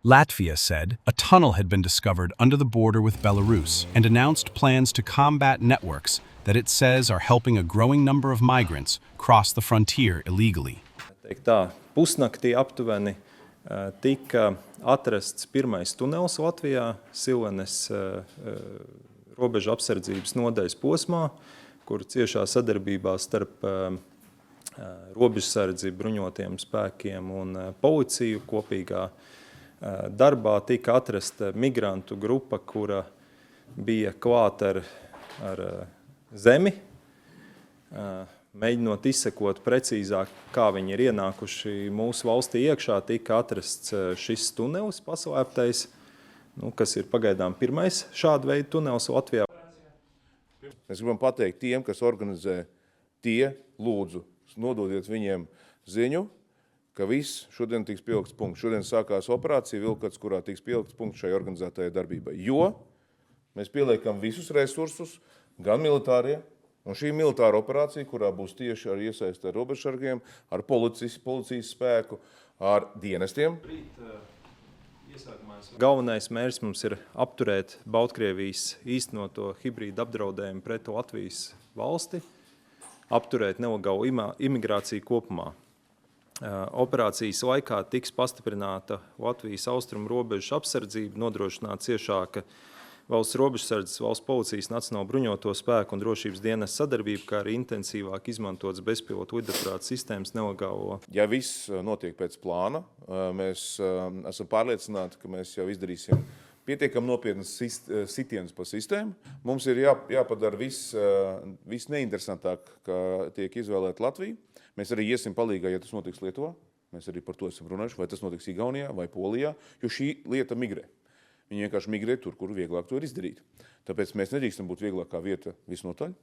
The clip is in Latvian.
Latvia said a tunnel had been discovered under the border with Belarus and announced plans to combat networks that it says are helping a growing number of migrants cross the frontier illegally. Pusnaktī aptuveni tika atrasts pirmais tunels Latvijā, Silvenes robežu apsardzības nodaļas posmā, kur ciešā sadarbībā starp robežsardzi, bruņotiem spēkiem un policiju kopīgā darbā tika atrasta migrantu grupa, kura bija klāta ar zemi, mēģinot izsekot precīzāk, kā viņi ir ienākuši mūsu valstī iekšā, tika atrasts šis tunelis paslēptais, kas ir pagaidām pirmais šāda veida tunelis Latvijā. Mēs gribam pateikt tiem, kas organizē, lūdzu, nododiet viņiem ziņu, ka viss šodien tiks pielikts punkts. Šodien sākās operācija Vilkats, kurā tiks pielikts punkts šai organizētajai darbībai. Jo mēs pieliekam visus resursus, gan militārie, un šī militāra operācija, kurā būs tieši ar iesaist ar robežsargiem, ar policijas spēku, ar dienestiem. Galvenais mērķis mums ir apturēt Baltkrievijas īstenoto hibrīdu apdraudējumu pret Latvijas valsti, apturēt nelegālu imigrāciju kopumā. Operācijas laikā tiks pastiprināta Latvijas austrumu robežu apsardzība, nodrošināt ciešāka valsts robežsardzes, valsts policijas, nacionālo bruņoto spēku un drošības dienas sadarbība, kā arī intensīvāk izmantotas bezpilotu lidaparātu sistēmas nelegālo. Ja viss notiek pēc plāna, mēs esam pārliecināti, ka mēs jau izdarīsim pietiekam nopietnas sitienus pa sistēmu. Mums ir jāpadara viss neinteresantāk, kā tiek izvēlēta Latvija. Mēs arī iesim palīgā, ja tas notiks Lietuvā. Mēs arī par to esam runājuši, vai tas notiks Igaunijā vai Polijā, jo šī lieta migrē. Viņi vienkārši migrē tur, kur vieglāk to ir izdarīt. Tāpēc mēs nedrīkstam būt vieglākā vieta visnotaļ.